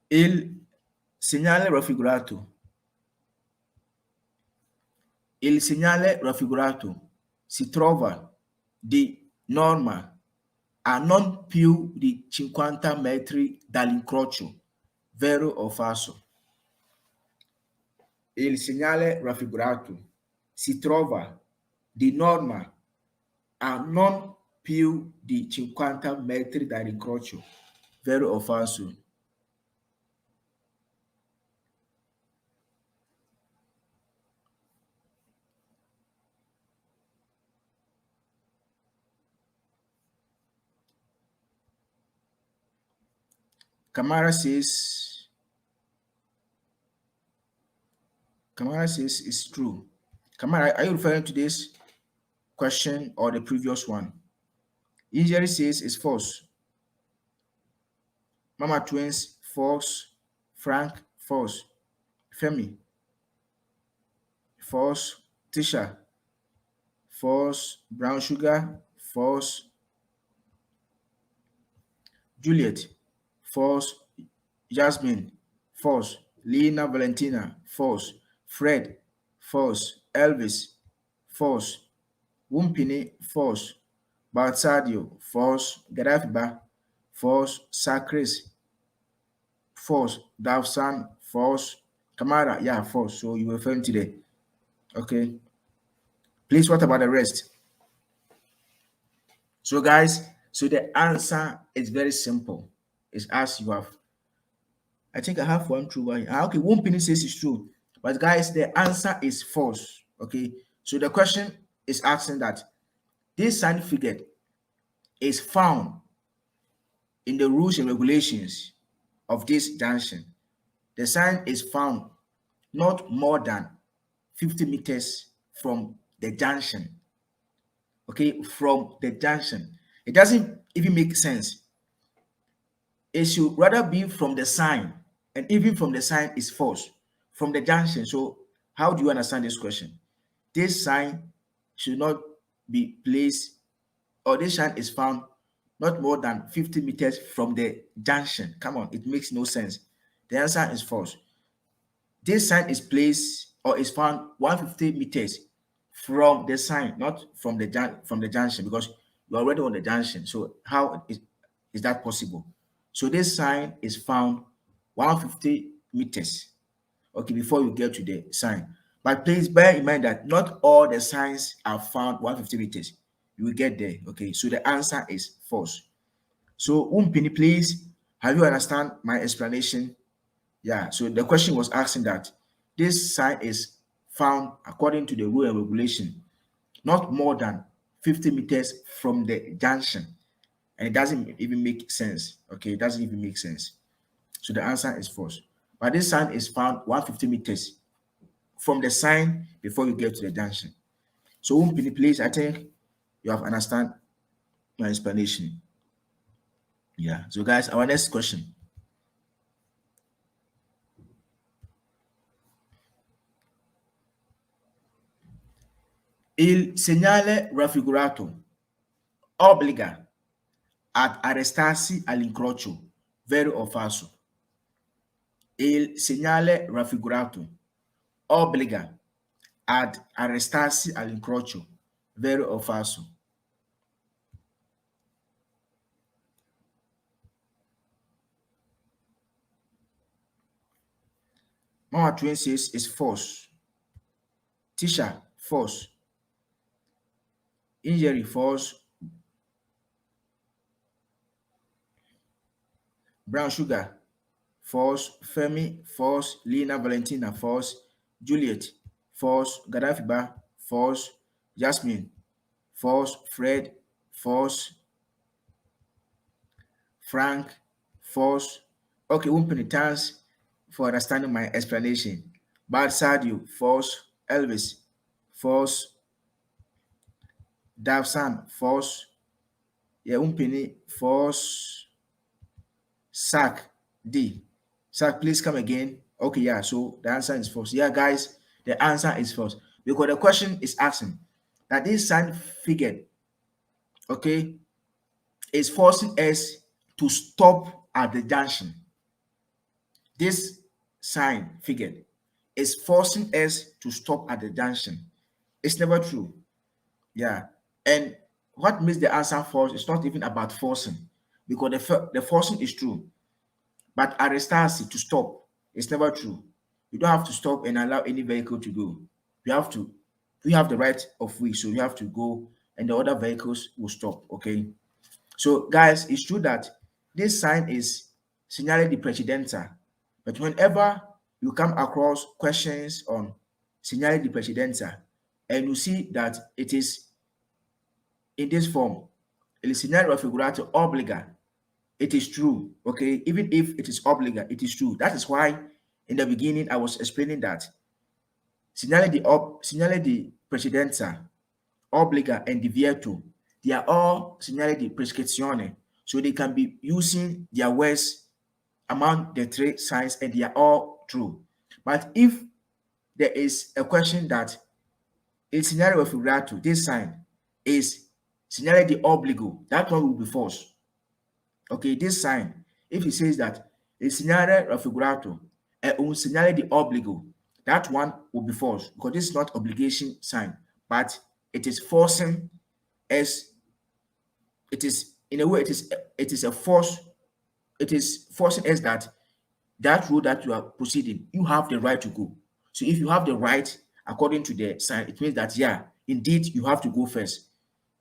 Il segnale raffigurato. Il segnale raffigurato si trova di norma a non più di 50 metri dall'incrocio, vero o falso? Il segnale raffigurato si trova di norma a non più di 50 metri dall'incrocio, vero o falso? Camara says it's true. Kamara, are you referring to this question or the previous one? Injury says it's false. Mama Twins, false. Frank, false. Femi, false. Tisha, false. Brown Sugar, false. Juliet, false. Jasmine, false. Lena Valentina, false. Fred, false. Elvis, false. Wumpini, false. Balsadio, false. Gaddafi, false. Sakris, false. Davsan, false. Kamara, yeah, false. So you were referring to the, okay. Please, what about the rest? So guys, so the answer is very simple. It's as you have. I think I have one true one. Okay, Wumpini says it's true. But guys, the answer is false. Okay, so the question is asking that this sign figure is found in the rules and regulations of this junction. The sign is found not more than 50 meters from the junction. Okay, from the junction. It doesn't even make sense. It should rather be from the sign, and even from the sign is false. From the junction. So how do you understand this question? This sign should not be placed, or this sign is found not more than 50 meters from the junction. Come on, it makes no sense. The answer is false. This sign is placed or is found 150 meters from the sign, not from the junction, because you're already on the junction. So how is that possible? So this sign is found 150 meters, okay, before you get to the sign. But please bear in mind that not all the signs are found 150 meters. You will get there, okay? So the answer is false. So Umpini, please, have you understand my explanation? Yeah, so the question was asking that this sign is found according to the rule and regulation, not more than 50 meters from the junction. And it doesn't even make sense. Okay, it doesn't even make sense. So the answer is false. But this sign is found 150 meters from the sign before you get to the junction. So Umpini, please, I think you have understand my explanation. Yeah. So guys, our next question. Il segnale raffigurato obbliga ad arrestarsi all'incrocio, vero o falso? Il segnale raffigurato obbliga ad arrestarsi all'incrocio, vero o falso? Mama Twin says it's false. Tisha, false. Injury, false. Brown Sugar, false. Femi, false. Lena Valentina, false. Juliet, false. Gaddafi, false. Jasmine, false. Fred, false. Frank, false. Okay, Wumpini, thanks for understanding my explanation. Bad Sadio, false. Elvis, false. Davsan, false. Yeah, Wumpini, false. Sack, D. Sack, please come again. Okay, yeah, so the answer is false. Yeah, guys, the answer is false. Because the question is asking that this sign figure, okay, is forcing us to stop at the junction. this sign figure is forcing us to stop at the junction. It's never true. Yeah. And what makes the answer false is not even about forcing, because the forcing is true. But arrestarsi, to stop, is never true. You don't have to stop and allow any vehicle to go. You have to, you have the right of way, so you have to go and the other vehicles will stop. Okay. So guys, it's true that this sign is segnale di precedenza. But whenever you come across questions on segnale di precedenza and you see that it is in this form, il segnale raffigurato obbliga, it is true. Okay, even if it is obbliga, it is true. That is why in the beginning I was explaining that segnale di precedenza, obbliga, and divieto, they are all segnale di prescrizione. So they can be using their words among the three signs and they are all true. But if there is a question that il segnale raffigurato, this sign, is segnale di obbligo, that one will be false. Okay, this sign, if it says that il segnale raffigurato è un segnale di obbligo, that one will be false because this is not obligation sign, but it is forcing as it is, in a way, it is a force, it is forcing us that road that you are proceeding, you have the right to go. So if you have the right according to the sign, it means that yeah, indeed you have to go first.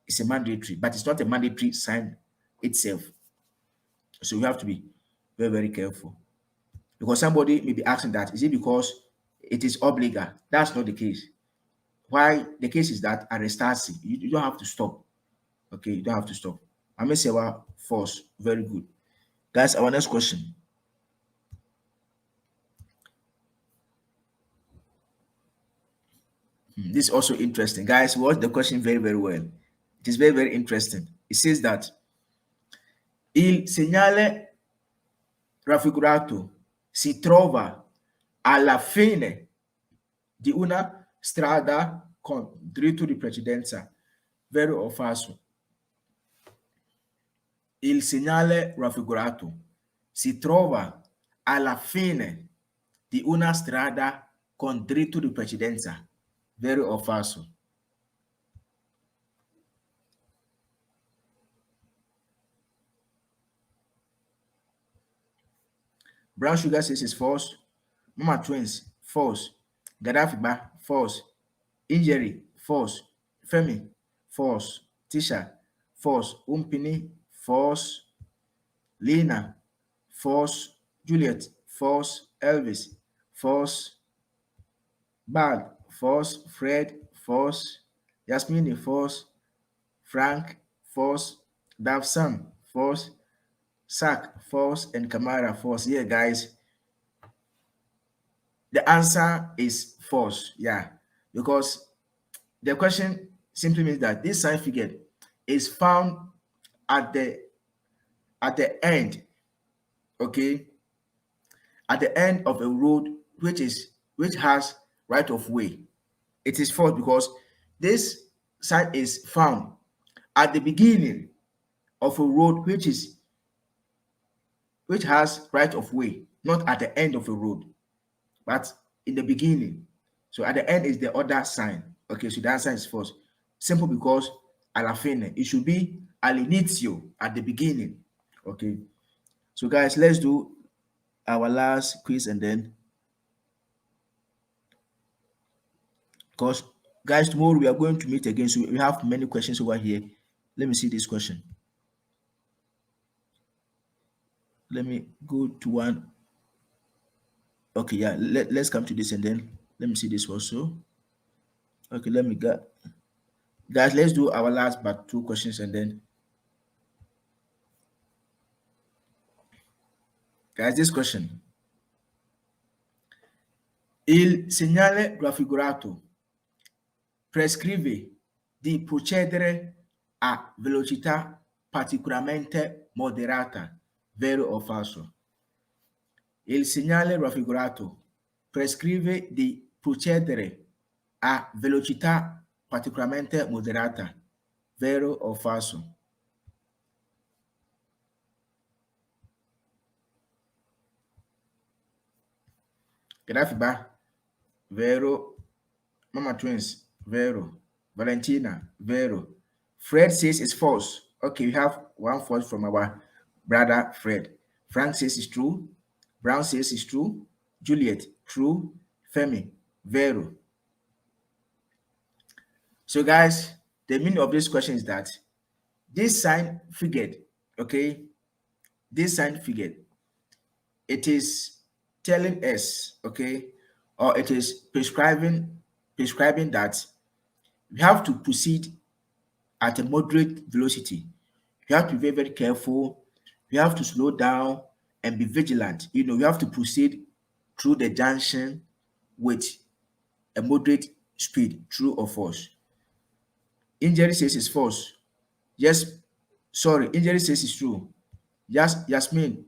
It's a mandatory, but it's not a mandatory sign itself. So you have to be very, very careful. Because somebody may be asking that, is it because it is obliga? That's not the case. Why? The case is that arrestasi, you don't have to stop. Okay, you don't have to stop. Amesewa force, very good. Guys, our next question. This is also interesting. Guys, watch the question very, very well. It is very, very interesting. It says that il segnale raffigurato si trova alla fine di una strada con diritto di precedenza, vero o falso? Il segnale raffigurato si trova alla fine di una strada con diritto di precedenza, vero o falso? Brown Sugar says it's false. Mama Twins, false. Gaddafi Ba, false. Injury, false. Femi, false. Tisha, false. Umpini, false. Lena, false. Juliet, false. Elvis, false. Bad, false. Fred, false. Yasmini, false. Frank, false. Davsam, false. Sak, false. And Kamara, false. Yeah, guys. The answer is false. Yeah, because the question simply means that this sign figure is found at the end, okay, at the end of a road which has right of way. It is false because this sign is found at the beginning of a road which has right of way, not at the end of a road, but in the beginning. So at the end is the other sign. Okay, so the answer is false. Simple because alla fine, it should be all'inizio, at the beginning. Okay, so guys, let's do our last quiz and then, because guys, tomorrow we are going to meet again, so we have many questions over here. Let me see this question. Let me go to one. Okay, yeah, let's come to this and then let me see this also. Okay, let me go. Guys, let's do our last but two questions and then. Guys, this question. Il segnale raffigurato prescrive di procedere a velocità particolarmente moderata, vero o falso? Il segnale raffigurato prescrive di procedere a velocità particolarmente moderata, vero o falso? Gadafiba, Vero, Mama Twins, Vero, Valentina, Vero. Fred says it's false. Okay, we have one false from our brother Fred. Frank says it's true. Brown says it's true. Juliet, true. Femi, Vero. So, guys, the meaning of this question is that this sign figured, okay, this sign figured, it is telling us, okay, or it is prescribing that we have to proceed at a moderate velocity. You have to be very, very careful. You have to slow down and be vigilant. You have to proceed through the junction with a moderate speed, true or false. Injury says it's false. Yes, sorry, injury says it's true. Yes, Yasmin,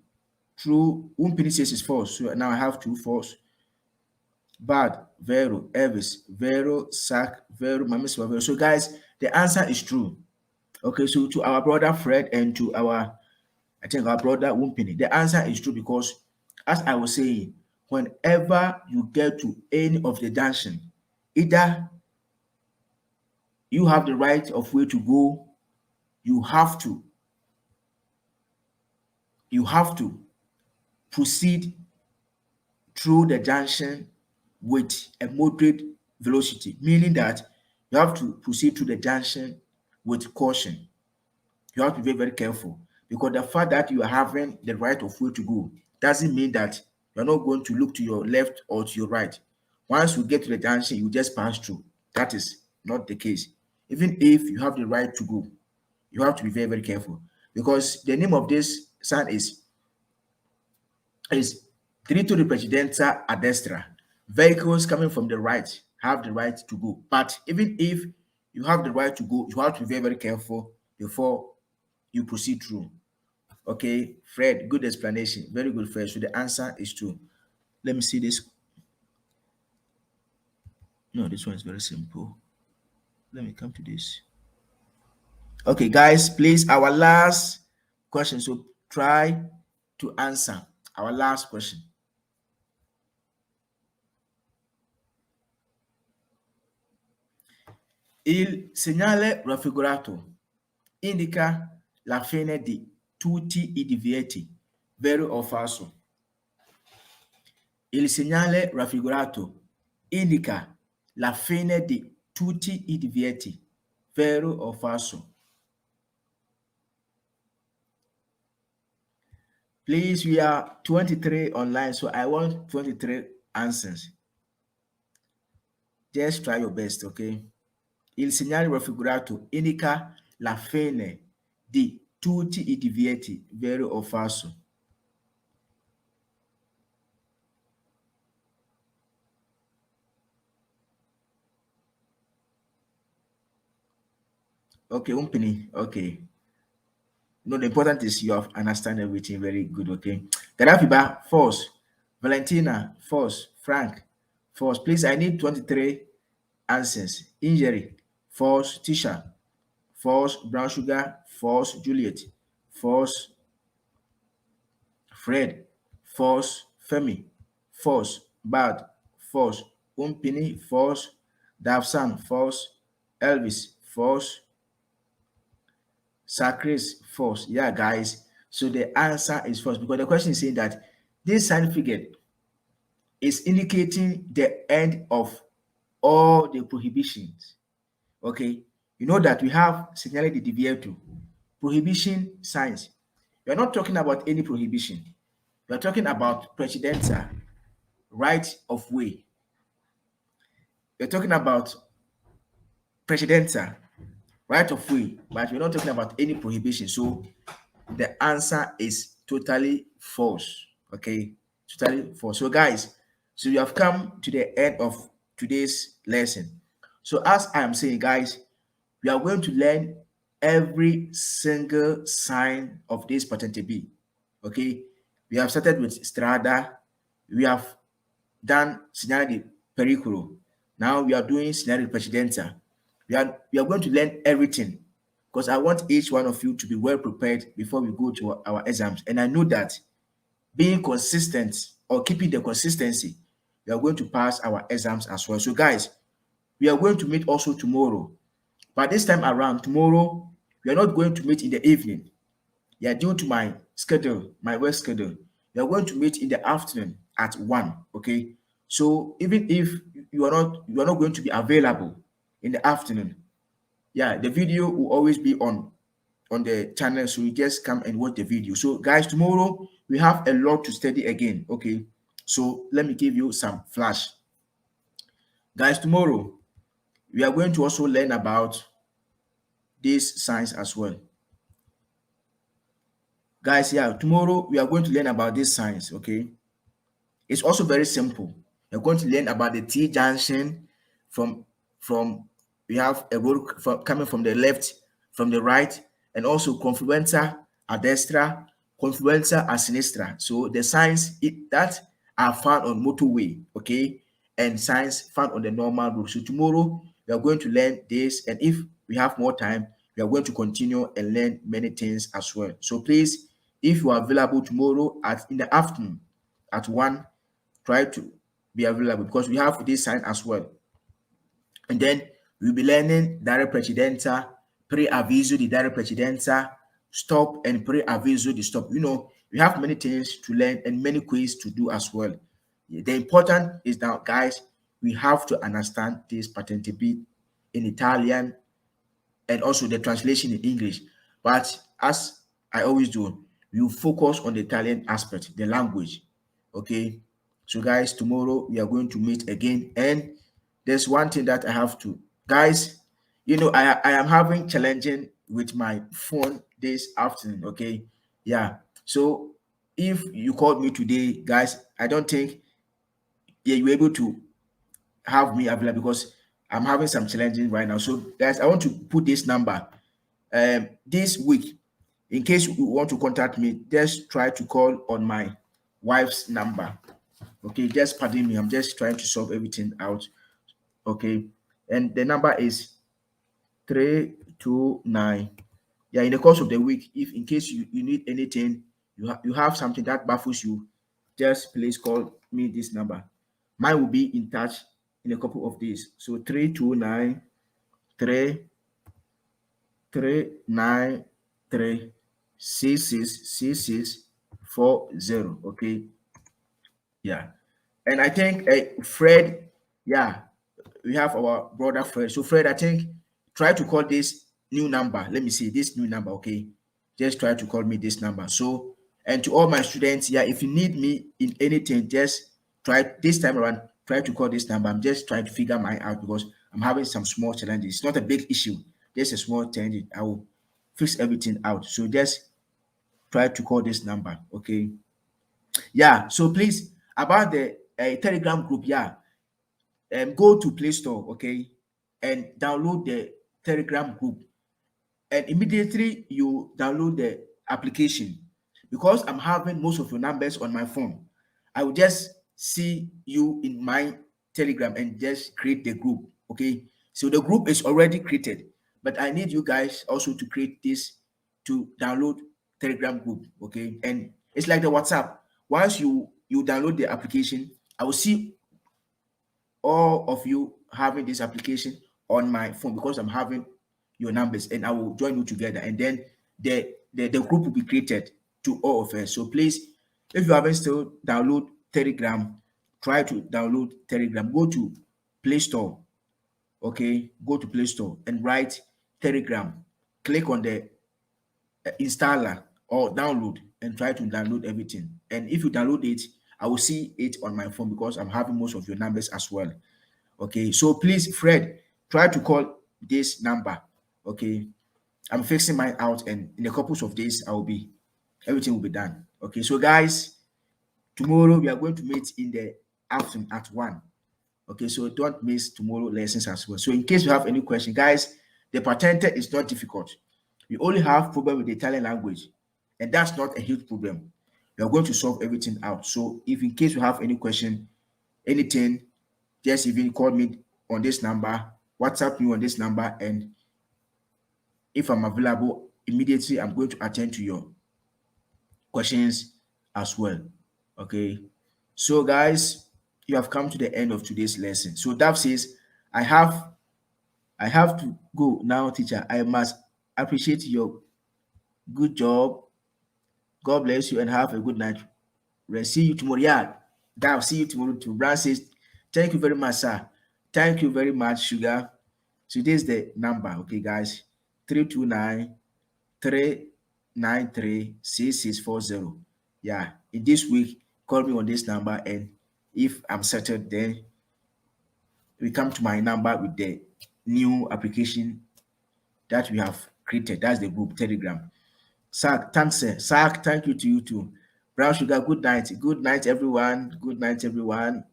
true. Umpini says it's false. So now I have two false. Bad, Vero, Elvis, Vero, Sack, Vero, Mamiswa, Vero. So guys, the answer is true. Okay, so to our brother Fred and to our brother Wumpini, the answer is true because, as I was saying, whenever you get to any of the junction, either you have the right of way to go, you have to proceed through the junction with a moderate velocity, meaning that you have to proceed through the junction with caution. You have to be very, very careful because the fact that you are having the right of way to go doesn't mean that you're not going to look to your left or to your right. Once you get to the junction, you just pass through. That is not the case. Even if you have the right to go, you have to be very, very careful because the name of this sign is Diritto di Precedenze a destra. Vehicles coming from the right have the right to go. But even if you have the right to go, you have to be very, very careful before you proceed through. Okay, Fred, good explanation. Very good, Fred. So the answer is true. Let me see this. No, this one is very simple. Let me come to this. Okay, guys, please, our last question. So try to answer our last question. Il segnale raffigurato indica la fine di tutti i divieti, vero o falso? Il segnale raffigurato indica la fine di tutti i divieti, vero o falso? Please, we are 23 online, so I want 23 answers. Just try your best, okay? Il segnale raffigurato indica la fine di tutti i divieti, vero o falso? Okay, Umpini, okay. No, the important is you have understand everything very good, okay? Garafiba, false. Valentina, false. Frank, false. Please, I need 23 answers. Injury, false. Tisha, false. Brown sugar, false. Juliet, false. Fred, false. Femi, false. Bad, false. Umpini, false. Davsan, false. Elvis, false. Sacris, false. Yeah, guys. So the answer is false because the question is saying that this sign figure is indicating the end of all the prohibitions. Okay, you know that we have segnale di divieto, prohibition signs. We are not talking about any prohibition. We are talking about precedenza, right of way. We are talking about precedenza, right of way, but we're not talking about any prohibition. So the answer is totally false. Okay, totally false. So guys, so we have come to the end of today's lesson. So as I am saying, guys, we are going to learn every single sign of this Patente B. Okay, we have started with strada, we have done segnale di pericolo. Now we are doing segnale di precedenza. We are going to learn everything because I want each one of you to be well prepared before we go to our exams. And I know that being consistent or keeping the consistency we are going to pass our exams as well. So guys, we are going to meet also tomorrow. But this time around, tomorrow, we are not going to meet in the evening. Yeah, due to my schedule, my work schedule, we are going to meet in the afternoon at 1. Okay. So even if you are not going to be available in the afternoon, yeah, the video will always be on the channel. So you just come and watch the video. So guys, tomorrow we have a lot to study again. Okay. So let me give you some flash. Guys, tomorrow we are going to also learn about this science as well. Guys, yeah, tomorrow we are going to learn about this science, okay? It's also very simple. You're going to learn about the T junction from from we have a road coming from the left, from the right, and also confluenza a destra, confluenza a sinistra. So the signs that are found on motorway, okay, and signs found on the normal road. So tomorrow we are going to learn this, and if we have more time, we are going to continue and learn many things as well. So please, if you are available tomorrow in the afternoon at 1, try to be available because we have this sign as well. And then we'll be learning direct precedenza, pre-aviso di direct precedenza, stop and pre-aviso di stop. We have many things to learn and many quiz to do as well. The important is that, guys, we have to understand this patente bit in Italian and also the translation in English. But as I always do, we focus on the Italian aspect, the language. Okay. So guys, tomorrow we are going to meet again. And there's one thing that I have to, guys, I am having challenging with my phone this afternoon. Okay. Yeah. So if you called me today, guys, I don't think you're able to have me available because I'm having some challenges right now. So guys, I want to put this number this week. In case you want to contact me, just try to call on my wife's number. Okay, just pardon me. I'm just trying to solve everything out. Okay, and the number is 329. Yeah, in the course of the week, if in case you need anything, you have something that baffles you, just please call me this number. Mine will be in touch in a couple of days. So 329 393 6640. Okay. Yeah. And I think Fred, yeah, we have our brother Fred. So Fred, I think try to call this new number. Let me see this new number. Okay. Just try to call me this number. So, and to all my students, yeah, if you need me in anything, just try this time around, try to call this number. I'm just trying to figure mine out because I'm having some small challenges. It's not a big issue, just a small challenge. I will fix everything out. So just try to call this number. Okay. Yeah. So please, about the Telegram group, yeah, go to Play Store, okay, and download the Telegram group. And immediately you download the application, because I'm having most of your numbers on my phone, I will just see you in my Telegram and just create the group. Okay, so the group is already created, but I need you guys also to create this to download Telegram group. Okay, and it's like the WhatsApp. Once you download the application, I will see all of you having this application on my phone because I'm having your numbers, and I will join you together, and then the group will be created to all of us. So please, if you haven't still download Telegram, try to download Telegram. Go to Play Store. Okay, go to Play Store and write Telegram. Click on the installer or download and try to download everything. And if you download it, I will see it on my phone because I'm having most of your numbers as well. Okay, so please, Fred, try to call this number. Okay, I'm fixing mine out, and in a couple of days, everything will be done. Okay, so guys, tomorrow we are going to meet in the afternoon at 1. Okay, so don't miss tomorrow lessons as well. So in case you have any question, guys, the patente is not difficult. We only have problem with the Italian language, and that's not a huge problem. We are going to solve everything out. So if in case you have any question, anything, just even call me on this number, WhatsApp me on this number, and if I'm available immediately, I'm going to attend to your questions as well. Okay. So guys, you have come to the end of today's lesson. So that says, I have to go now, teacher. I must appreciate your good job. God bless you and have a good night. See you tomorrow. Yeah, I'll see you tomorrow too. Brown says, thank you very much, sir. Thank you very much, Sugar. So this is the number, okay, guys. 329-393-6640. Yeah, in this week, call me on this number, and if I'm settled, then we come to my number with the new application that we have created. That's the group Telegram. Sark, thanks, sir. Sark, thank you to you too. Brown Sugar, good night. Good night, everyone. Good night, everyone.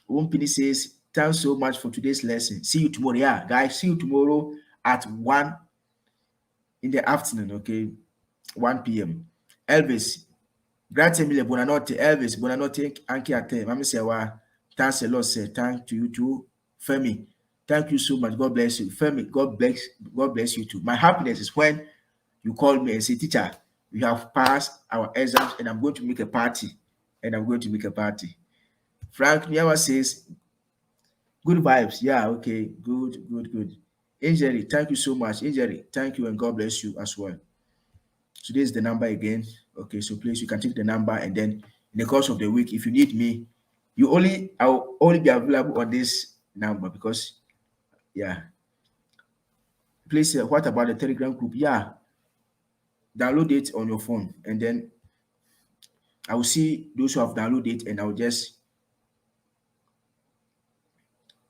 Wumpini says, thanks so much for today's lesson. See you tomorrow. Yeah, guys, see you tomorrow at 1 in the afternoon, okay? 1 p.m. Elvis, grazie mille, buonanotte. Elvis, buonanotte, anche a te. Mami Sewa, thanks a lot, sir. Thank to you too. Femi, thank you so much. God bless you. Femi, God bless you too. My happiness is when you call me and say, teacher, we have passed our exams and I'm going to make a party. Frank Niawa says, good vibes. Yeah, okay. Good. Injury, thank you so much. Injury, thank you and God bless you as well. So this is the number again. Okay, so please, you can take the number, and then in the course of the week, if you need me, I'll only be available on this number because, yeah. Please, what about the Telegram group? Yeah, download it on your phone, and then I will see those who have downloaded it, and I'll just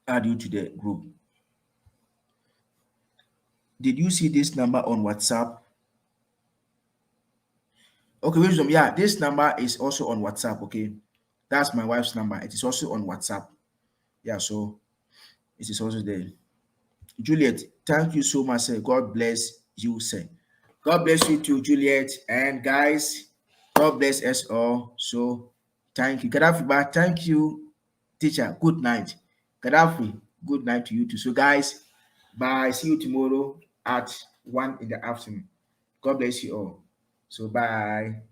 add you to the group. Did you see this number on WhatsApp? Okay, Wisdom. Yeah, this number is also on WhatsApp. Okay, that's my wife's number. It is also on WhatsApp. Yeah, so it is also there. Juliet, thank you so much, sir. God bless you, sir. God bless you too, Juliet. And guys, God bless us all. So thank you. Gaddafi, thank you, teacher. Good night. Gaddafi, good night to you too. So guys, bye. See you tomorrow at 1 in the afternoon. God bless you all. So bye.